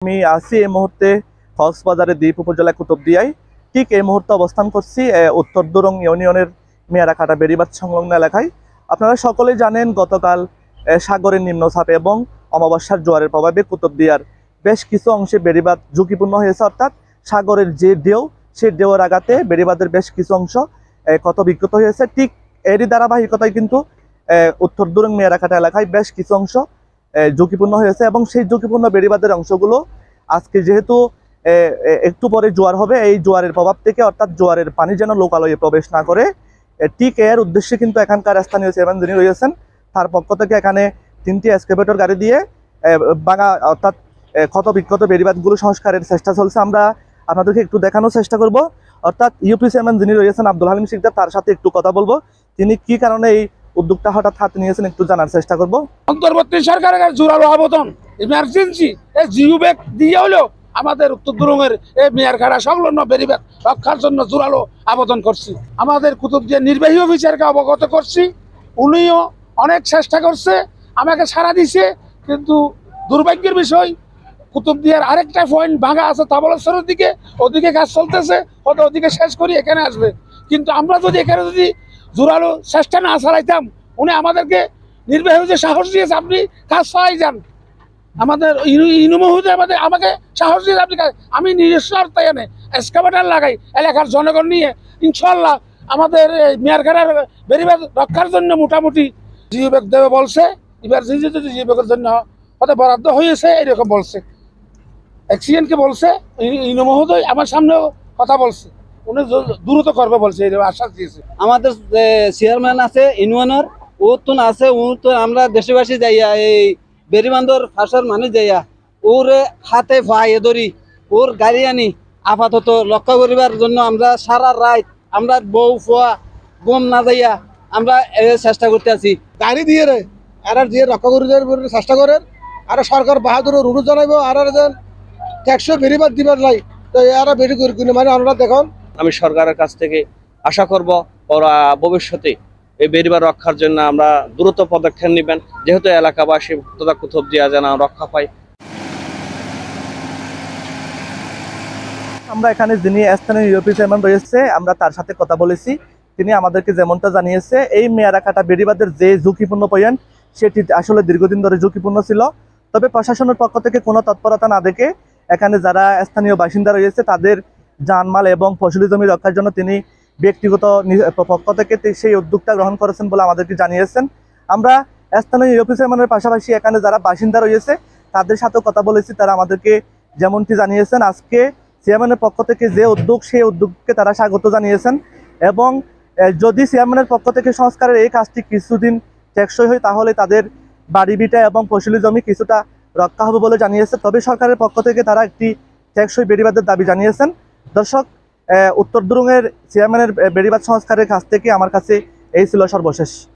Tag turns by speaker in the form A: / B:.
A: আমি আছি এই মুহূর্তে কক্সবাজারের দ্বীপ উপজেলা কুতুবদিয়ায়। ঠিক এই মুহূর্তে অবস্থান করছি উত্তর দুরং ইউনিয়নের মিয়ারাকাটা বেড়িবাঁধ সংলগ্ন এলাকায়। আপনারা সকলেই জানেন গতকাল সাগরের নিম্নচাপ এবং অমাবস্যার জোয়ারের প্রভাবে কুতুবদিয়ার বেশ কিছু অংশে বেড়িবাঁধ ঝুঁকিপূর্ণ হয়েছে, অর্থাৎ সাগরের যে ঢেউ সেই ঢেউয়ের আঘাতে বেড়িবাঁধের বেশ কিছু অংশ ক্ষত বিক্ষত হয়েছে। ঠিক এরই ধারাবাহিকতায় কিন্তু উত্তর দুরং মিয়ারাকাটা এলাকায় বেশ কিছু অংশ ঝুঁকিপূর্ণ হয়েছে এবং সেই ঝুঁকিপূর্ণ বেড়িবাঁধের অংশগুলো আজকে যেহেতু একটু পরে জোয়ার হবে, এই জোয়ারের প্রভাব থেকে অর্থাৎ জোয়ারের পানি যেন লোকালয়ে প্রবেশ না করে ঠিক এর উদ্দেশ্যে কিন্তু এখানকার স্থানীয় চেয়ারম্যান যিনি রয়েছেন তার পক্ষ থেকে এখানে 3টি এক্সকেভেটর গাড়ি দিয়ে ভাঙা অর্থাৎ ক্ষত বিক্ষত বেড়িবাঁধগুলো সংস্কারের চেষ্টা চলছে। আমরা আপনাদেরকে একটু দেখানোর চেষ্টা করব, অর্থাৎ ইউপি চেয়ারম্যান যিনি রয়েছেন আব্দুল হালিম শিকদার, তার সাথে একটু কথা বলবো। তিনি কি কারণে এই উদ্যোগটা হঠাৎ হাতে নিয়েছেন একটু জানার চেষ্টা করব।
B: অন্তর্বর্তী সরকারের জোরালো আবেদন, ইমার্জেন্সি এই জিও ব্যাগ দিয়ে হলেও আমাদের উত্তর দুরঙের এই মিয়ারখাড়া সংলগ্ন বেড়িবাঁধ রক্ষার জন্য জোরালো আবেদন করছি। আমাদের কুতুবদিয়া নির্বাহী অফিসারকে অবগত করছি, উনিও অনেক চেষ্টা করছে, আমাকে সাড়া দিছে। কিন্তু দুর্ভাগ্যের বিষয় কুতুবদিয়ার আরেকটা পয়েন্ট ভাঙা আছে তাবলেশ্বরের দিকে, ওদিকে কাজ চলতেছে, হয়তো ওদিকে শেষ করি এখানে আসবে। কিন্তু আমরা যদি এখানে যদি জোরালো চেষ্টা না চালাইতাম, উনি আমাদেরকে নির্বাহী যে সাহস দিয়েছে আপনি কাজ চালাই যান, আমাদের ইনু মহোদয় আমাকে সাহস দিয়েছে আপনি কাজ, আমি নিজস্ব অর্থায়নে এক্সকাভেটর লাগাই এলাকার জনগণ নিয়ে ইনশাল্লাহ আমাদের মিয়ারখাড়ার বেড়িবাঁধ রক্ষার জন্য মোটামুটি জিও ব্যাগ দেবে বলছে। এবার যদি জিও ব্যাগের জন্য হয়তো বরাদ্দ হয়েছে এরকম বলছে, অ্যাক্সিডেন্টকে বলছে। ইনু মহোদয় আমার সামনেও কথা বলছে, উনি দ্রুত করবে বলছে, এই আশ্বাস দিয়েছে।
C: আমাদের চেয়ারম্যান আছে ইউনিয়নের, ও তো আছে, ও তো আমরা দেশবাসী যাইয়া এই বেড়িবাঁধর ফাঁসার মানুষ যাইয়া ওরে হাতে পায়ে ধরি ওর গাড়ি আনি আপাতত লক্ষ্য করিবার জন্য আমরা সারা রাত আমরা বউ ফুয়া গম না যাইয়া আমরা চেষ্টা করতে আছি।
D: গাড়ি দিয়ে রে আর দিয়ে রক্ষা করে চেষ্টা করেন, আর সরকার বাহাদুর অনুরোধ জানাইব আর যেন ট্যাক্সও বেড়িবাঁধ দিবার নাই, তো এরা বেড়ি করে কিনে মানে আমরা দেখুন।
E: আমি সরকারের কাছ থেকে আশা করব ওরা ভবিষ্যতে এই বেড়িবাঁধ রক্ষার জন্য আমরা দ্রুত পদক্ষেপ নেবেন, যেহেতু এলাকাবাসী তথা কুতুবদিয়া যেন রক্ষা পায়।
A: আমরা এখানে যিনি স্থানীয় ইউপি চেয়ারম্যান রয়েছে আমরা তার সাথে কথা বলেছি। তিনি আমাদেরকে যেমনটা জানিয়েছে, এই মিয়ারাকাটা বেড়িবাঁধের যে ঝুঁকিপূর্ণ পয়েন্ট সেটি আসলে দীর্ঘদিন ধরে ঝুঁকিপূর্ণ ছিল। তবে প্রশাসনের পক্ষ থেকে কোনো তৎপরতা না দেখে এখানে যারা স্থানীয় বাসিন্দা রয়েছে তাদের জানমাল এবং ফসলি জমি রক্ষার জন্য তিনি ব্যক্তিগত পক্ষ থেকে সেই উদ্যোগটা গ্রহণ করেছেন বলে আমাদেরকে জানিয়েছেন। আমরা স্থানীয় ইউপি চেয়ারম্যানের পাশাপাশি এখানে যারা বাসিন্দা রয়েছে তাদের সাথেও কথা বলেছি, তারা আমাদেরকে যেমনটি জানিয়েছেন আজকে চেয়ারম্যানের পক্ষ থেকে যে উদ্যোগ সেই উদ্যোগকে তারা স্বাগত জানিয়েছেন এবং যদি চেয়ারম্যানের পক্ষ থেকে সংস্কারের এই কাজটি কিছুদিন টেকসই হয় তাহলে তাদের বাড়ি ভিটা এবং ফসলি জমি কিছুটা রক্ষা হবে বলে জানিয়েছে। তবে সরকারের পক্ষ থেকে তারা একটি টেকসই বেড়িবাঁধের দাবি জানিয়েছেন। দর্শক, উত্তর দুরঙের চেয়ারম্যানের বেড়িবাঁধ সংস্কারের কাছ থেকে আমার কাছে এই ছিল সর্বশেষ।